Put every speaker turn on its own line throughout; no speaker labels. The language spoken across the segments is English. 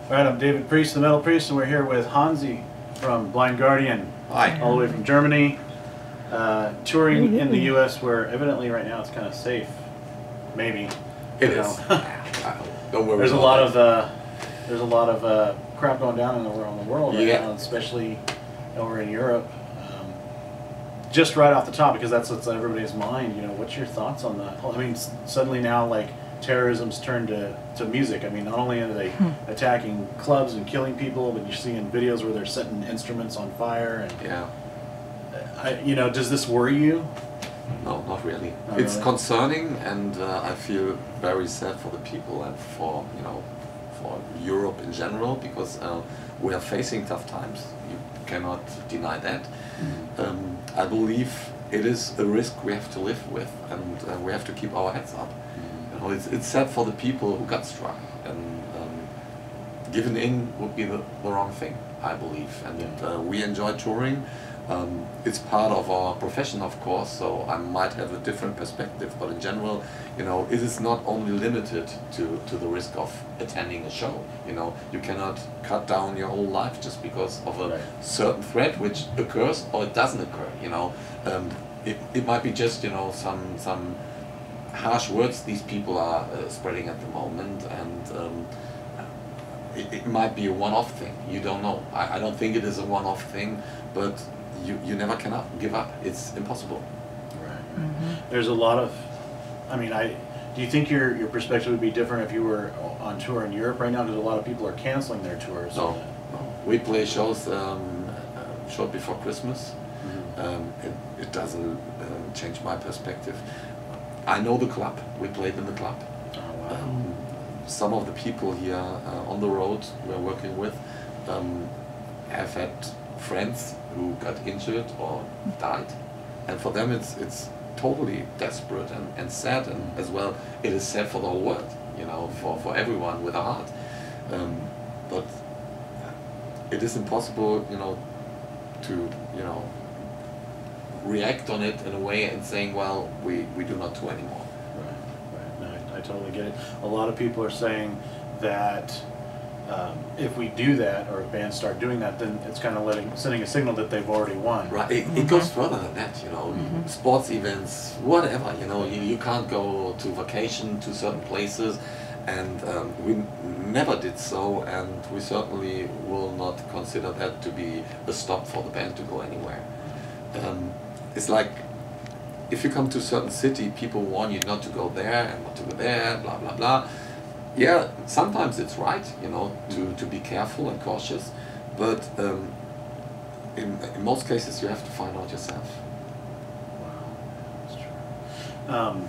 All right, I'm David Priest, the Metal Priest, and we're here with Hansi from Blind Guardian.
Hi.
All the way from Germany, touring in the U.S., where evidently right now it's kind of safe. Maybe.
It is. Don't worry.
There's a lot of crap going down in the world right now, especially over in Europe. Just right off the top, because that's what's on everybody's mind. You know, what's your thoughts on that? I mean, suddenly now, like, terrorism's turned to music. I mean, not only are they attacking clubs and killing people, but you're seeing videos where they're setting instruments on fire. And you know, does this worry you?
No, not really.
Not
it's
really.
Concerning, and I feel very sad for the people and for for Europe in general, because we are facing tough times. You cannot deny that. I believe it is a risk we have to live with, and we have to keep our heads up. You know, it's sad for the people who got struck, and giving in would be the wrong thing, I believe. And we enjoy touring. It's part of our profession, of course, so I might have a different perspective, but in general, you know, it is not only limited to the risk of attending a show. You know, you cannot cut down your whole life just because of a certain threat which occurs or it doesn't occur. You know, it might be just, you know, some harsh words these people are spreading at the moment, and it might be a one-off thing. You don't know. I don't think it is a one-off thing, but you never can give up. It's impossible.
Right. There's a lot of, I mean, do you think your perspective would be different if you were on tour in Europe right now? Because a lot of people are canceling their tours.
No. We play shows short before Christmas. It doesn't change my perspective. I know the club. We played in the club.
Oh, wow.
Some of the people here on the road we're working with have had friends who got injured or died, and for them it's totally desperate and sad, and as well it is sad for the whole world, you know, for everyone with a heart. But it is impossible, you know, to react on it in a way and saying, well, we do not tour anymore.
Right. No, I totally get it. A lot of people are saying that if we do that, or if bands start doing that, then it's kind of sending a signal that they've already won.
Right. It goes further than that, you know. Sports events, whatever, you know. You can't go to vacation to certain places, and we never did so, and we certainly will not consider that to be a stop for the band to go anywhere. It's like, if you come to a certain city, people warn you not to go there and not to go there, blah blah blah. Yeah, sometimes it's right, you know, to be careful and cautious, but in most cases you have to find out yourself.
Wow, that's true.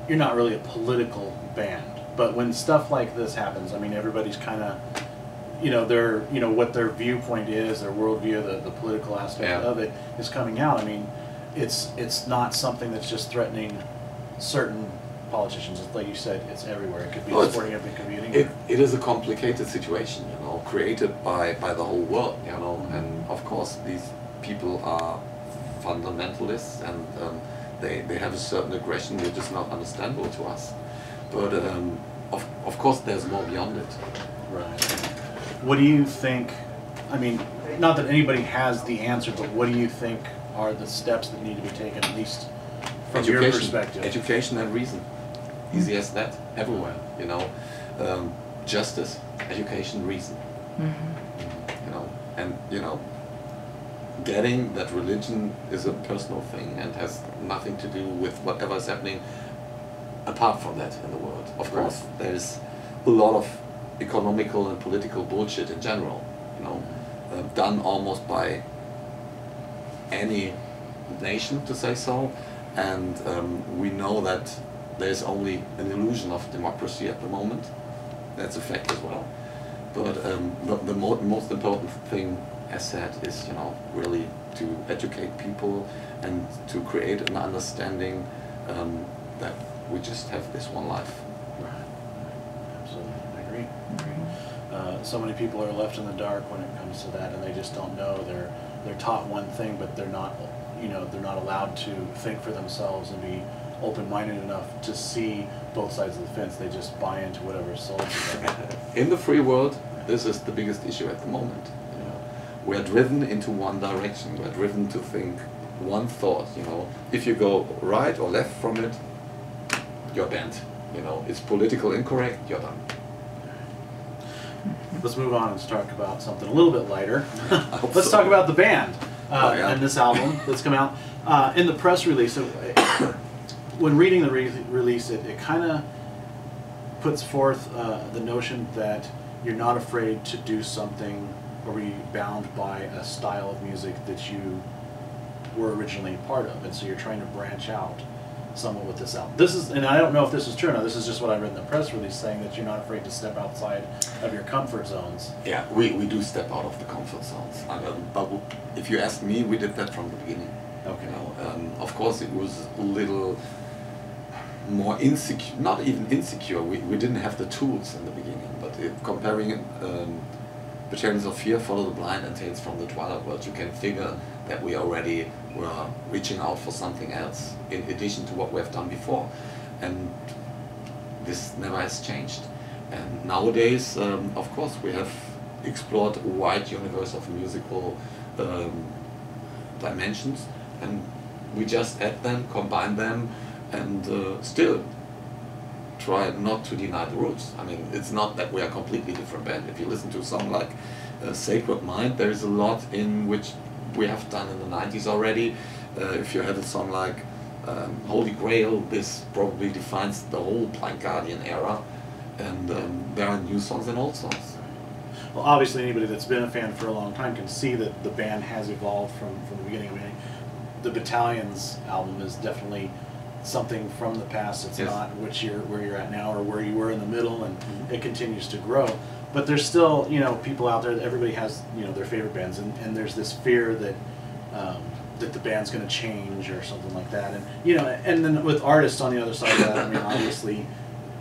You're not really a political band, but when stuff like this happens, I mean, everybody's kind of, you know, what their viewpoint is, their worldview, the political aspect of it is coming out. I mean, it's not something that's just threatening certain politicians. Like you said, it's everywhere. It could be sporting event, it could be anywhere.
It is a complicated situation, you know, created by the whole world, you know, and of course these people are fundamentalists, and they have a certain aggression which is not understandable to us. But of course there's more beyond it.
Right. What do you think, I mean, not that anybody has the answer, but what do you think are the steps that need to be taken, at least from your perspective?
Education and reason. Easy as that, everywhere, you know. Justice, education, reason. You know, and you know, getting that religion is a personal thing and has nothing to do with whatever is happening apart from that in the world. Of course, there's a lot of economical and political bullshit in general, you know, done almost by any nation, to say so, and we know that there's only an illusion of democracy at the moment. That's a fact as well. But the most important thing, as said, is, you know, really to educate people and to create an understanding that we just have this one life.
Right. Absolutely, I agree. So many people are left in the dark when it comes to that, and they just don't know. They're taught one thing, but they're not, you know, they're not allowed to think for themselves and be open-minded enough to see both sides of the fence. They just buy into whatever is sold to them.
In the free world, this is the biggest issue at the moment. You know, we're driven into one direction. We're driven to think one thought. You know, if you go right or left from it, you're banned. You know, it's political incorrect. You're done.
Let's move on and talk about something a little bit lighter. Let's talk about the band and this album that's come out. In the press release, when reading the release, it kind of puts forth the notion that you're not afraid to do something or be bound by a style of music that you were originally a part of, and so you're trying to branch out somewhat with this album. This is, and I don't know if this is true or not, this is just what I read in the press release, saying that you're not afraid to step outside of your comfort zones.
Yeah, we do step out of the comfort zones. But if you ask me, we did that from the beginning.
Okay.
You know, of course, it was a little more insecure, not even insecure, we didn't have the tools in the beginning, but comparing The Channels of Fear, Follow the Blind, and Tales from the Twilight World, you can figure that we already were reaching out for something else in addition to what we have done before, and this never has changed. And nowadays, of course, we have explored a wide universe of musical dimensions, and we just add them, combine them, and still try not to deny the roots. I mean, it's not that we are a completely different band. If you listen to a song like Sacred Mind, there is a lot in which we have done in the 90s already. If you have a song like Holy Grail, this probably defines the whole Blind Guardian era, and there are new songs and old songs.
Well, obviously anybody that's been a fan for a long time can see that the band has evolved from the beginning. I mean, the Battalions album is definitely something from the past. It's
yes.
not where you're at now or where you were in the middle, and it continues to grow. But there's still, you know, people out there, everybody has, you know, their favorite bands, and there's this fear that that the band's going to change or something like that. And, you know, and then with artists on the other side of that, I mean, obviously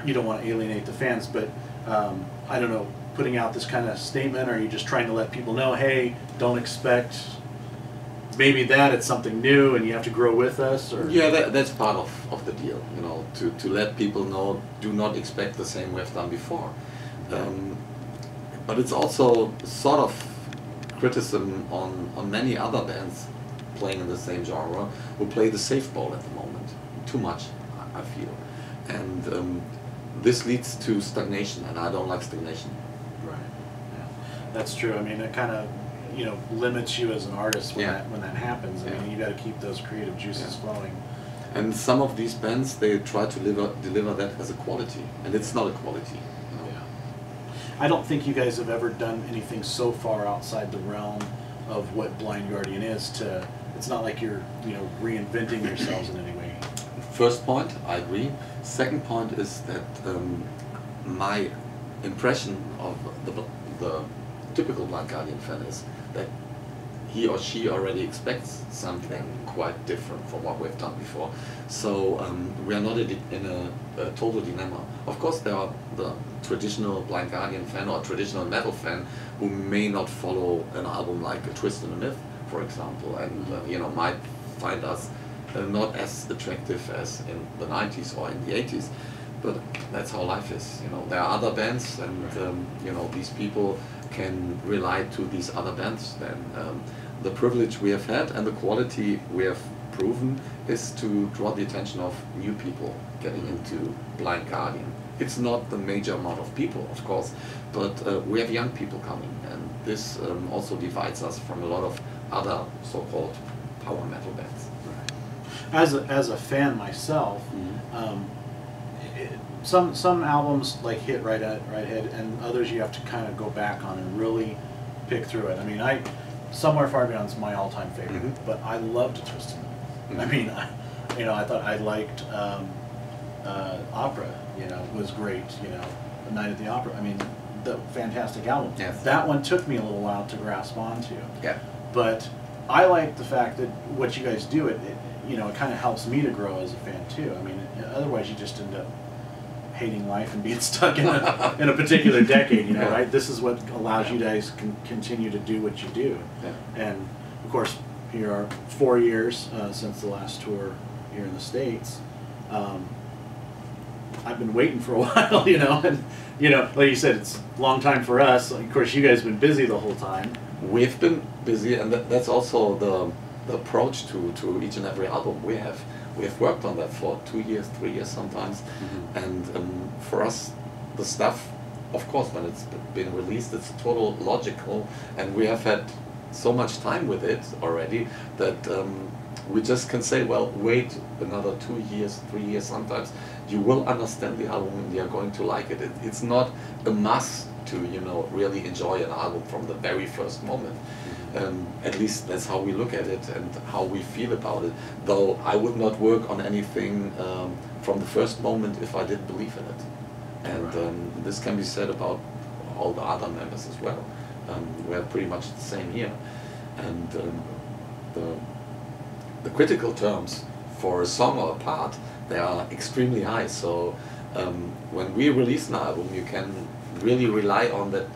you don't want to alienate the fans, but I don't know, putting out this kind of statement, or are you just trying to let people know, hey, don't expect maybe that it's something new and you have to grow with us? Or
yeah, that's part of the deal, you know, to let people know, do not expect the same we have done before. But it's also sort of criticism on many other bands playing in the same genre who play the safe ball at the moment. Too much, I feel. And this leads to stagnation, and I don't like stagnation.
Right. Yeah. That's true. I mean, it kind of, you know, limits you as an artist when that happens. I mean, you got to keep those creative juices flowing.
And some of these bands, they try to deliver that as a quality, and it's not a quality. You know?
Yeah. I don't think you guys have ever done anything so far outside the realm of what Blind Guardian is. It's not like you're, you know, reinventing yourselves in any way.
First point, I agree. Second point is that my impression of the typical Blind Guardian fan is that he or she already expects something quite different from what we've done before. So we are not in a total dilemma. Of course, there are the traditional Blind Guardian fan or traditional metal fan who may not follow an album like A Twist and a Myth, for example, and you know, might find us not as attractive as in the 90s or in the 80s. But that's how life is. You know, there are other bands, and you know, these people can rely to these other bands. Then the privilege we have had and the quality we have proven is to draw the attention of new people getting into Blind Guardian. It's not the major amount of people, of course, but we have young people coming, and this also divides us from a lot of other so-called power metal bands.
As a fan myself, some albums like hit right ahead, and others you have to kind of go back on and really pick through it. I mean, Somewhere Far Beyond is my all-time favorite, but I loved A Twist and Myth. I mean, you know, I thought I liked Opera. You know, was great. You know, The Night at the Opera. I mean, the fantastic album.
Yes.
That one took me a little while to grasp onto.
Yeah.
But I like the fact that what you guys do, you know, it kind of helps me to grow as a fan too. I mean, otherwise you just end up hating life and being stuck in a particular decade, you know, right? This is what allows you guys to continue to do what you do. Yeah. And of course, here are 4 years since the last tour here in the States. I've been waiting for a while, you know, and you know, like you said, it's a long time for us. Of course, you guys have been busy the whole time.
We've been busy, and that's also the approach to each and every album we have. We have worked on that for 2 years, 3 years sometimes, and for us, the stuff, of course, when it's been released, it's total logical, and we have had so much time with it already that we just can say, well, wait another 2 years, 3 years sometimes, you will understand the album and you're going to like it. It's not a must to, you know, really enjoy an album from the very first moment. At least that's how we look at it and how we feel about it. Though I would not work on anything from the first moment if I didn't believe in it. And this can be said about all the other members as well. We're pretty much the same here. And the critical terms for a song or a part, they are extremely high. So when we release an album, you can really rely on that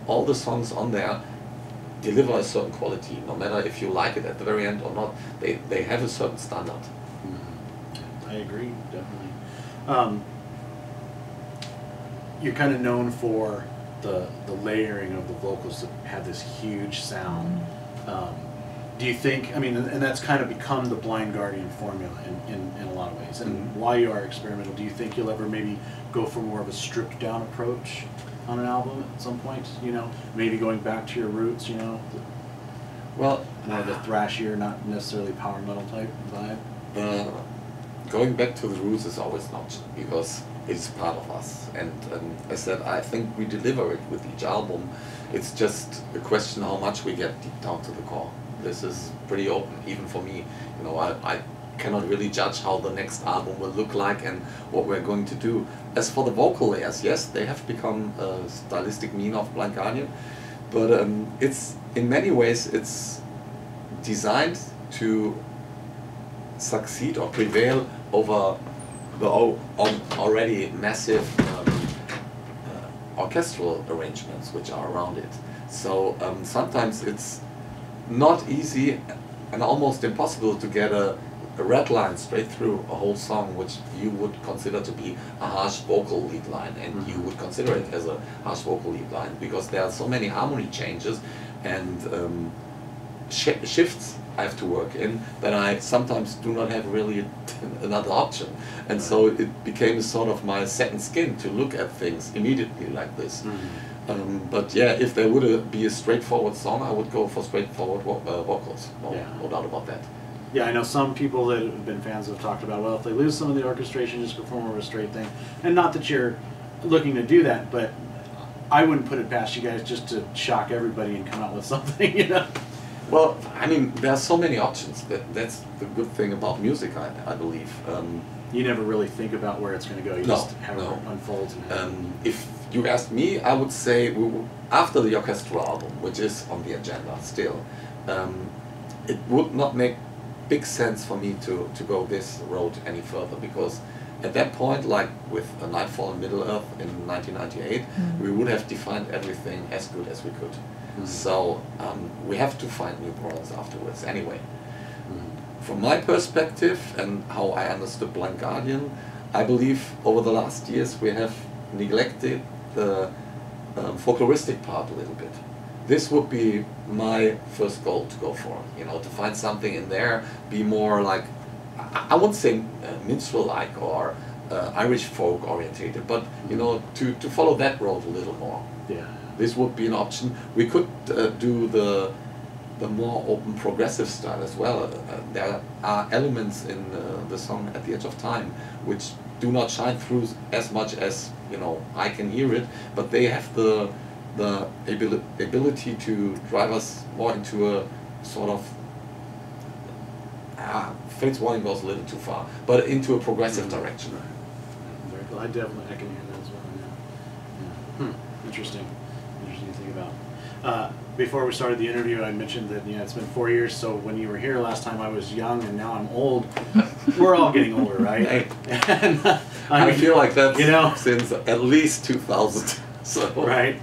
all the songs on there deliver a certain quality, no matter if you like it at the very end or not. They have a certain standard.
I agree, definitely. You're kind of known for the layering of the vocals that have this huge sound. Do you think, I mean, and that's kind of become the Blind Guardian formula in a lot of ways, and while you are experimental, do you think you'll ever maybe go for more of a stripped down approach on an album at some point, you know, maybe going back to your roots, you know,
well,
more the thrashier, not necessarily power metal type vibe?
Going back to the roots is always an option because it's part of us, and I said I think we deliver it with each album. It's just a question how much we get deep down to the core. This is pretty open, even for me. You know, I cannot really judge how the next album will look like and what we're going to do. As for the vocal layers, yes, they have become a stylistic mean of Blind Guardian, but it's in many ways it's designed to succeed or prevail over the already massive orchestral arrangements which are around it. So sometimes it's not easy and almost impossible to get a red line straight through a whole song which you would consider to be a harsh vocal lead line, and you would consider it as a harsh vocal lead line because there are so many harmony changes and shifts I have to work in that I sometimes do not have really another option, and so it became sort of my second skin to look at things immediately like this. But yeah, if there would be a straightforward song, I would go for straightforward vocals, no doubt about that.
Yeah, I know some people that have been fans have talked about, well, if they lose some of the orchestration, just perform more of a straight thing. And not that you're looking to do that, but I wouldn't put it past you guys just to shock everybody and come out with something, you know?
Well, I mean, there are so many options. That's the good thing about music, I believe.
You never really think about where it's going to go. You just have it unfolds.
If you asked me, I would say after the orchestral album, which is on the agenda still, it would not make big sense for me to go this road any further, because at that point, like with A Nightfall in Middle-earth in 1998, we would have defined everything as good as we could. So we have to find new products afterwards anyway. From my perspective and how I understood Blind Guardian, I believe over the last years we have neglected the folkloristic part a little bit. This would be my first goal to go for, you know, to find something in there, be more like, I won't say minstrel-like or Irish folk orientated, but you know, to follow that road a little more.
Yeah.
This would be an option. We could do the more open progressive style as well. There are elements in the song At the Edge of Time which do not shine through as much as, you know, I can hear it, but they have the ability to drive us more into a sort of Fate's Warning goes a little too far, but into a progressive direction.
Very cool. I can hear that as well. Yeah. Interesting to think about. Before we started the interview, I mentioned that, you know, it's been 4 years. So when you were here last time, I was young, and now I'm old. We're all getting older, right? And,
I feel like that,
you know,
since at least 2000. So.
Right.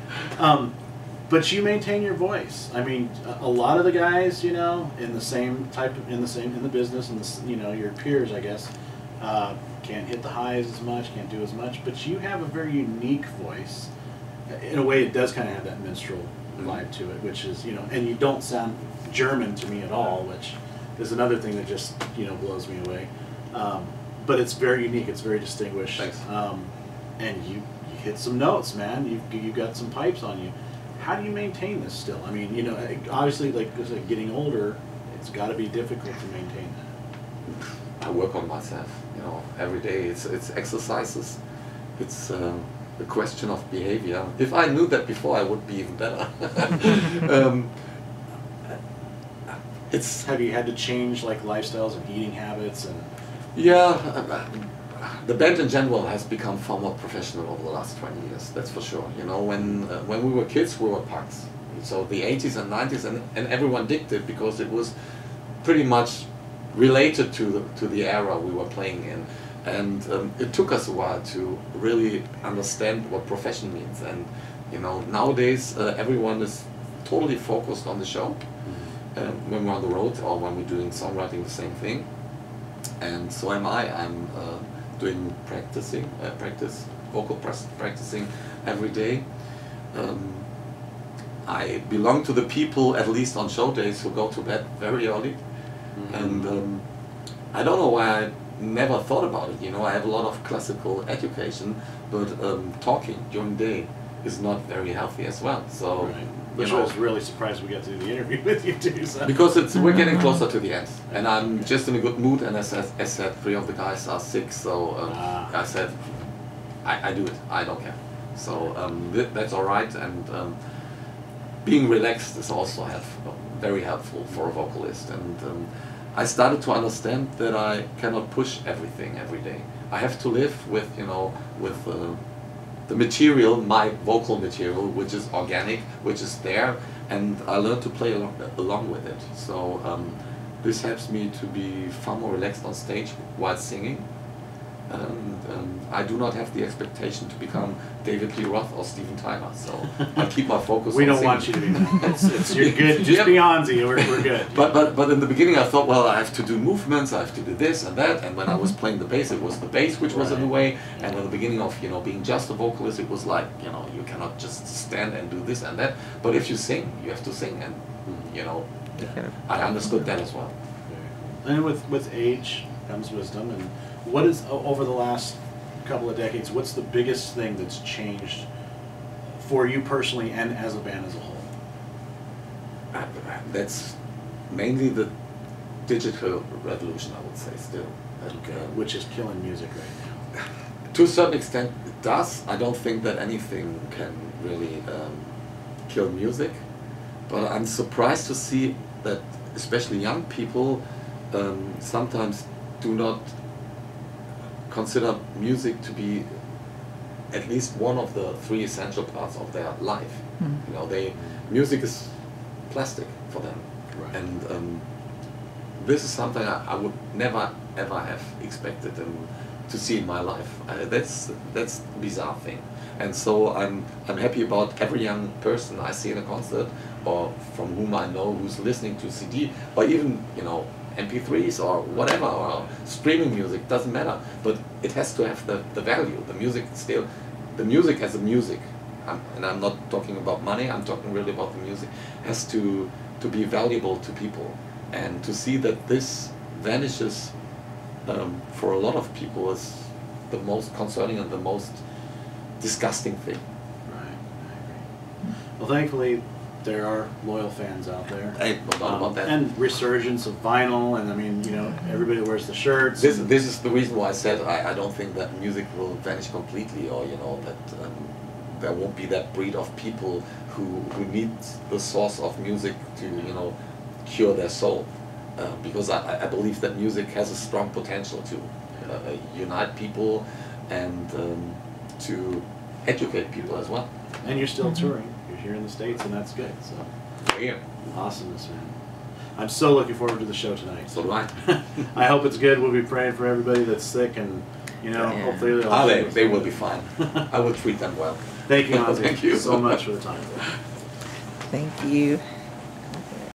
But you maintain your voice. I mean, a lot of the guys, you know, in the same type, in the business, and you know, your peers, I guess, can't hit the highs as much, can't do as much, but you have a very unique voice. In a way, it does kind of have that minstrel vibe to it, which is, you know, and you don't sound German to me at all, which is another thing that just, you know, blows me away. But it's very unique, it's very distinguished.
Thanks.
And you hit some notes, man. You've got some pipes on you. How do you maintain this still? I mean, you know, obviously, like getting older, it's got to be difficult to maintain that.
I work on myself, you know, every day. It's exercises. It's a question of behavior. If I knew that before, I would be even better.
Have you had to change like lifestyles and eating habits and?
Yeah, the band in general has become far more professional over the last 20 years. That's for sure. You know, when we were kids, we were punks. So the 80s and 90s, and everyone digged it because it was pretty much related to the era we were playing in. And it took us a while to really understand what profession means. And you know, nowadays everyone is totally focused on the show. When we're on the road or when we're doing songwriting, the same thing. And so am I. I'm doing vocal practicing every day. I belong to the people, at least on show days, who go to bed very early. And I don't know why I never thought about it. You know, I have a lot of classical education, but talking during the day is not very healthy as well. So.
Right. Which I was really surprised we got to do the interview with you too. So.
Because we're getting closer to the end, and I'm just in a good mood. And as I said, 3 of the guys are sick, so I said, I do it. I don't care. So that's all right. And being relaxed is also very helpful for a vocalist. And I started to understand that I cannot push everything every day. I have to live with, you know, with. The material, my vocal material, which is organic, which is there, and I learned to play along with it. So this helps me to be far more relaxed on stage while singing. And I do not have the expectation to become David Lee Roth or Steven Tyler, so I keep my focus on
We don't
singing.
want you to be that. You're good, just be Hansi, we're good.
But in the beginning I thought, well, I have to do movements, I have to do this and that, and when I was playing the bass, it was the bass which was in the way, and in the beginning of, you know, being just a vocalist, it was like, you know, you cannot just stand and do this and that, but if you sing, you have to sing, and, you know, I understood that as well.
And with age comes wisdom, and what is, over the last couple of decades, what's the biggest thing that's changed for you personally and as a band as a whole?
That's mainly the digital revolution, I would say, still.
Which is killing music right now.
To a certain extent it does. I don't think that anything can really kill music, but I'm surprised to see that especially young people sometimes do not consider music to be at least one of the 3 essential parts of their life. You know, music is plastic for them, and this is something I would never ever have expected to see in my life. That's a bizarre thing, and so I'm happy about every young person I see in a concert, or from whom I know who's listening to CD, or even, you know, MP3s or whatever, or streaming music, doesn't matter, but it has to have the value. The music still, the music as a music, and I'm not talking about money, I'm talking really about the music, has to be valuable to people. And to see that this vanishes for a lot of people is the most concerning and the most disgusting thing.
Right, I agree. Well, thankfully, there are loyal fans out there.
Hey, no doubt about that.
And resurgence of vinyl, and I mean, you know, everybody wears the shirts.
This is the reason why I said I don't think that music will vanish completely, or, you know, that there won't be that breed of people who need the source of music to, you know, cure their soul. Because I believe that music has a strong potential to unite people and to educate people as well.
And you're still touring. You're here in the States, and that's good. So,
Yeah.
awesomeness, man. I'm so looking forward to the show tonight.
So do I.
I hope it's good. We'll be praying for everybody that's sick, and, you know, hopefully
they will be fine. I will treat them well.
Thank you, Hansi.
Thank you
so much for the time.
Thank you.